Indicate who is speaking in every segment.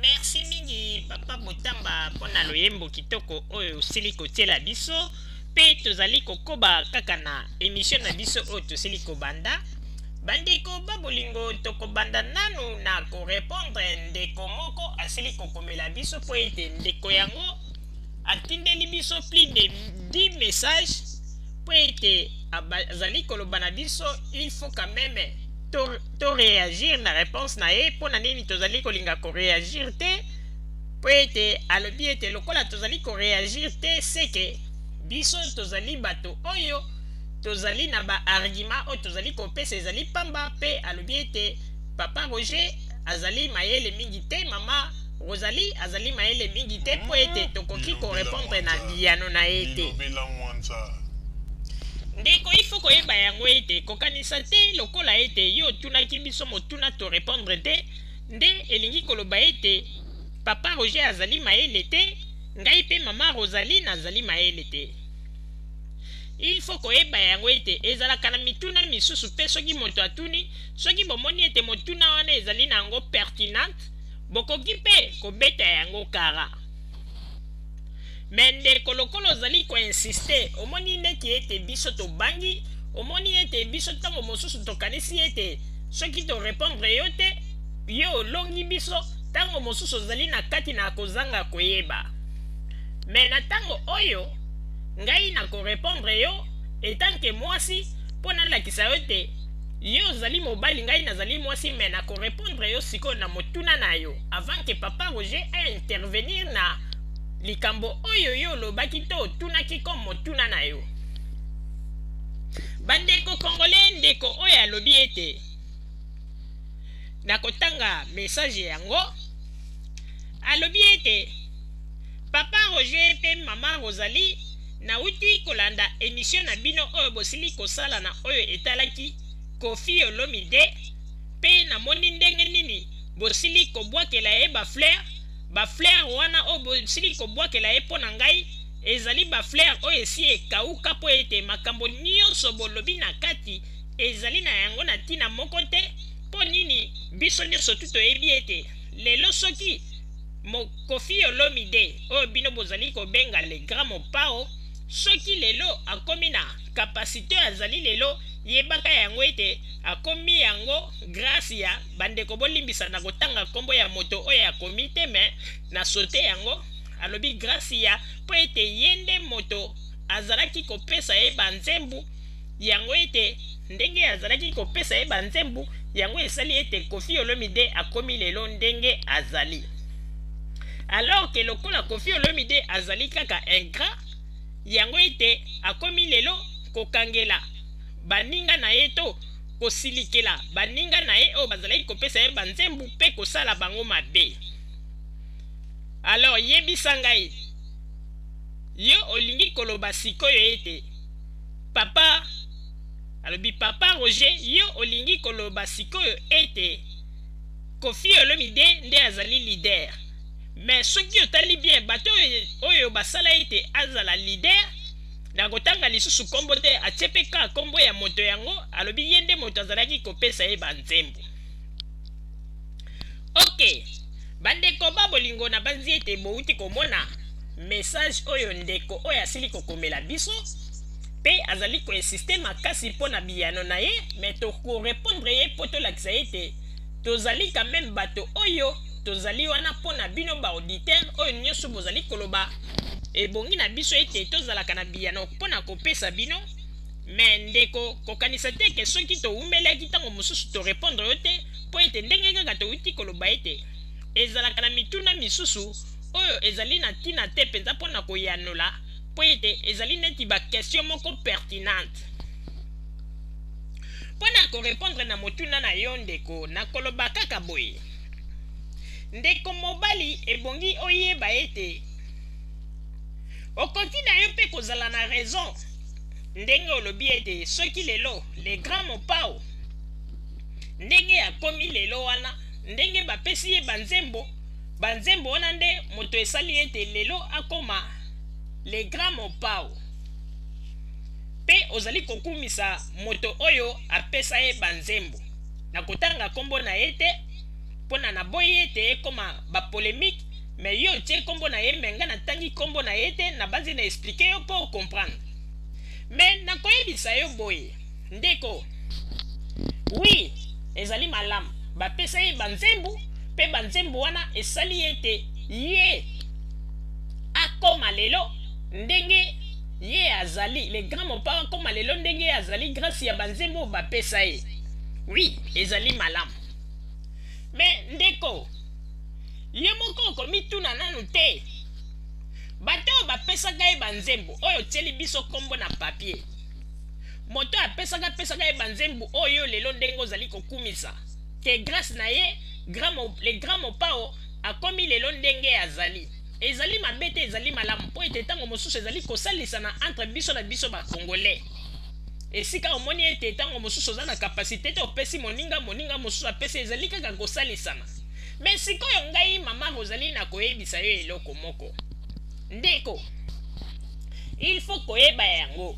Speaker 1: Merci mingi papa Botamba pona loyembo kitoko oyo osili kotiela biso pe tozali kokoba kaka na émission na biso oyo tosili kobanda bandeko babolingo tokobanda nanu na korépondre ndeko moko asili kokomela biso po ete ndeko yango atindeli biso plus de 10 messages po ete azali koloba na biso il faut quand même to réagir na réponse na ye pona nini tozali kolinga ko réagir te po ete alobi ete lokola tozali ko réagir te c'est que biso tozali bato oyo tozali na ba argument oyo tozali kopesa ezali pamba pe alobi ete papa Roger azali mayele mingi te mama Rosalie azali mayele mingi te po ete tokoki ko répondre na biyano na ete ndeko ifo koyeba yango ete kokanisa te lokola ete yo tunaki biso motuna to répondre te nde elingi koloba ete papa Roger azali mayele te ngai pe mama Rosalie nazali mayele te. Il faut koyeba yango ete ezalaka na mituna misusu pe soki moto atuni soki bomoni ete motuna wana ezali na yango pertinente bokoki pe kobeta yango kara. Mende kolokolo ozali ko insister omoni neti ete biso to bangi omoni ete biso tango mosusu tokanisi ete soki to répondre yo te yo longi biso tango mosusu ozali na kati na kozanga koyeba. Mais na tango oyo ngai na ko répondre yo etanke mwasi pona lakisa yo te yo ozali mobali ngai nazali mwasi mais na ko répondre yo siko na motuna na yo avant que papa Roger a intervenir na likambo oyo yo lobaki to tunaki ko motuna na yo. Bandeko congolais ndeko oyo alobi ete na kotanga message yango alobi ete papa Roger pe mama Rosalie na uti kolanda émission na bino oyo bosili kosala na oyo etalaki Koffi Olomide pe na moni ndenge nini bosili kobwakela ye ba fleur wana oyo bosili kobwakela ye pona ngai ezali ba fleur oyo esi ekauka po ete makambo nyonso bolobi na kati ezali na yango na tina moko te po nini biso nyonso tu toyebi ete lelo soki Koffi Olomide oyo bino bozali kobenga le grand mopao soki lelo akomi na kapasite azali lelo yebaka yango ete akomi yango grâce ya bandeko bolimbisa na kotanga kombo ya moto oyo akomi te me na sote yango alobi grâce ya po ete yende moto azalaki kopesa ye banzembu yango ete ndenge azalaki kopesa ye banzembu yango esali ete Koffi Olomide akomi lelo ndenge azali. Alors que lokola Koffi Olomide azali kaka ingrat yango ete akomi lelo kokangela baninga na ye to kosilikela baninga na ye oyo bazalaki kopesa ye banzembu pe kosala bango mabe. Alors yebisa ngai yo olingi koloba sikoyo ete papa alobi papa Roger yo olingi koloba sikoyo ete Koffi Olomide nde azali leader. Mais soki otali bien bato oyo basala ete azala leader na kotanga lisusu kombo te atiepe ka kombo ya moto yango alobi yende moto azalaki kopesa ye banzembu. Ok bandeko babolingo na banzi ete bouti komona message oyo ndeko oyo asili kokomela biso pe azali koinsiste makasi mpona biyano na ye mais tokorépondre ye po tolakisa ete tozali quand même bato oyo tozali wana pona bino ba auditeur oyo nyonso bozali koloba ebongi na biso ete tozalaka na biyano pona kopesa bino mais ndeko kokanisa te ke soki toumelaki ntango mosusu to répondre yo te po ete ndenge kaka touti koloba ete ezalaka na mituna misusu oyo ezali na tina te mpenza mpona koyanola po ete ezali neti ba question moko pertinente mpona korépondre na motuna na yo ndeko na koloba kaka boye ndeko mobali ebongi oyeba ete okoki na yo mpe kozala na raison ndenge olobi ete soki lelo le grand mopao ndenge akomi lelo wana ndenge bapesi ye banzembo wana nde moto esali ete lelo akoma le grand mopao pe ozali kokumisa moto oyo apesa ye banzembo na kotanga kombo na ye te pona na boyi ete ekoma ba polémique mais yo tie kombo na ye menga na tangi kombo na ye te na base na expliquer yo pour comprendre mais na koyebisa yo boye ndeko oui ezali malamu bapesa ye banzembu pe banzembu wana esali ete ye akoma lelo ndenge ye azali le grand mopa akoma lelo ndenge ye azali grâce ya banzembu bapesa ye oui ezali malamu mais ndeko ye moko okomituna nanu te bato oyo bapesaka ye banzembu oyo otieli biso kombo na papier moto apesaka ye banzembu oyo lelo ndenge ozali kokumisa ke grâce na ye le grand mopao akomi lelo ndenge azali ezali mabe te ezali malamu mpo ete ntango mosusu ezali kosalisana entre biso na biso bacongolais esika omoni ete ntango mosusu oza na kapasité te opesi moninga mosusu apesi ezali kaka kosalisana mais sikoyo ngai mama ozali na koyebisa yo eloko moko ndeko il faut koyeba yango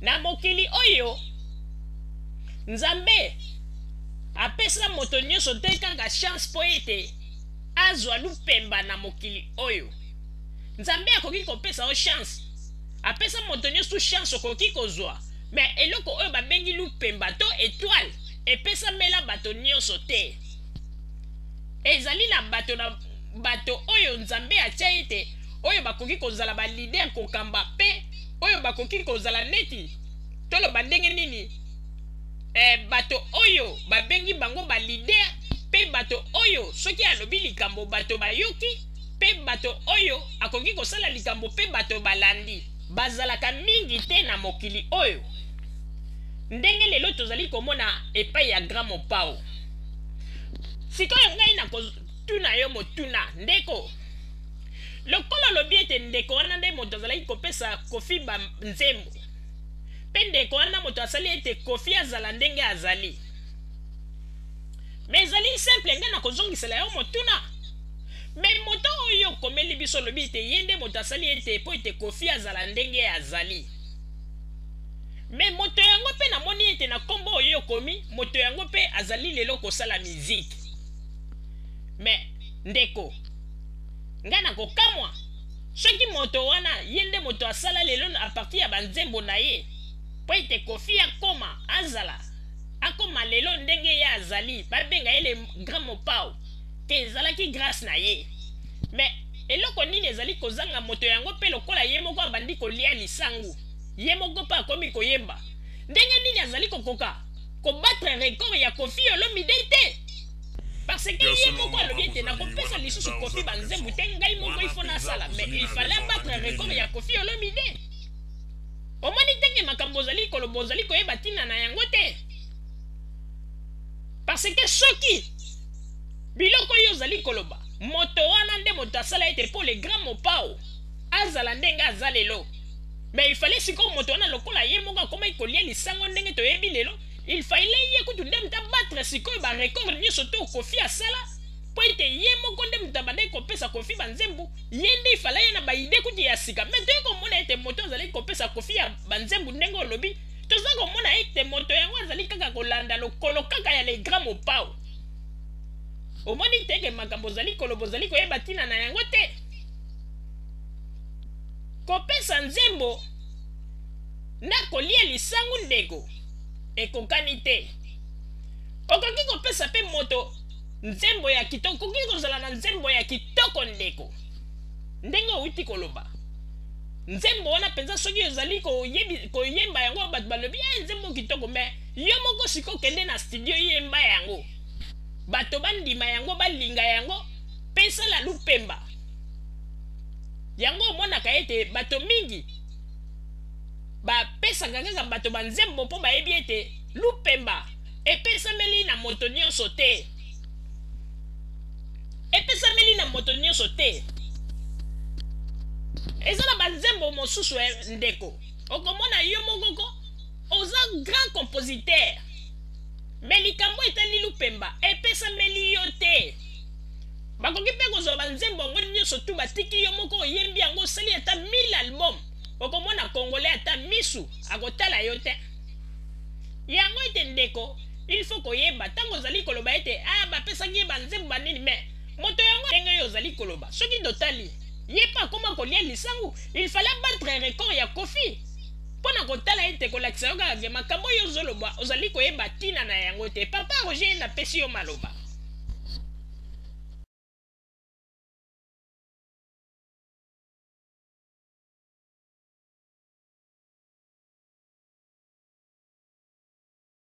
Speaker 1: na mokili oyo nzambe apesa moto nyonso te kaka chance po ete azwa lupemba na mokili oyo nzambe akoki kopesa o chance apesa moto nyonso chance okoki kozwa mais eloko oyo babengi lupemba to étoile epesa mela bato nyonso te ezali na bato oyo nzambe atia ete oyo bakoki kozala balider kokamba pe oyo bakoki kozala neti toloba ndenge nini bato oyo babengi bango balider pe bato oyo soki alobi likambo bato bayoki pe bato oyo akoki kosala likambo pe bato balandi bazalaka mingi te na mokili oyo ndenge lelo tozali komona epai ya grand mopao sikoyo ngai na kotuna yo motuna ndeko lokolo alobi ete ndeko wana nde moto azalaki kopesa kofi banzembo pe ndeko wana moto asali ete kofi azala ndenge azali mais ezali simple ngai na kozongisela yo motuna mais moto oyo komeli biso lobi ete ye nde moto asali ete po ete kofi azala ndenge azali mais moto yango pe namoni ete na kombo oyo komi moto yango pe azali lelo kosala miziki mais ndeko ngai na kokamwa soki moto wana ye nde moto asala lelo a partir ya banzembo na ye po ete kofi akoma lelo ndenge ye azali babenga ye le grand mopao te ezalaki grâce na ye mais eloko nini ezali kozanga moto yango pe lokola ye moko abandi kolia lisangu ye moko pe akomi koyemba ndenge nini azali kokoka kobatre record ya Koffi Olomide te parce que ye moko alobi ete nakopesa lisusu Koffi banzembu te ngai moko ifo nasala mais il fallait battre record ya Koffi Olomide omoni ndenge makambo ozali koloba ozali koyeba ntina na yango te parce que soki biloko oyo ozali koloba moto wana nde moto asala ete po le grand mopao azala ndenge aza lelo mais il fallait sikoyo moto wana lokola ye moko akomaki kolia lisango ndenge toyebi lelo il fallait ye kutu nde moto abatre sikoyo barecord nyonso to Koffi asala po ete ye moko nde moto abandaki kopesa Koffi banzembu ye nde ifala ye na baide kuti ya sika mais toye komona ete moto azalaki kopesa Koffi ya banzembu ndenge olobi toza komona ete moto yango azali kaka kolanda lokolo kaka ya le grand mopao omoni teke makambo ozali koloba ozali koyeba ntina na yango te kopesa nzembo na kolia lisangu ndeko ekokani te okoki kopesa pe moto nzembo ya kitoko okoki kozala na nzembo ya kitoko ndeko ndenge outi koloba nzembo wana mpenza soki ozali koyemba yango bato balobi nzembo kitoko mais yo moko siko kende na studio yemba yango bato bandima yango balinga yango pesa la lupemba yango omonaka ete bato mingi bapesaka kaka bato banzembo mpo bayebi ete lupemba epesameli na moto nyonso te eza na banzembo mosusu ndeko okomona yo mokoko oza grand compositeur mais likambo etali lupemba epesameli yo te bakoki mpe kozwa banzembo yango nyonso tu batiki yo moko oyembi yango osali ata 1000 album okomona congolais ata misu akotala yo te yango ete ndeko il faut koyeba ntango ozali koloba ete apesaki ye banzembo banini me moto yango ndenge oyo ozali koloba soki totali ye mpe akoma kolia lisangu il fallait battre record ya Kofi mpona kotala ete kolakisa yo kaka ke makambo oyo ozoloba ozali koyeba ntina na yango te. Papa Roger napesi yo maloba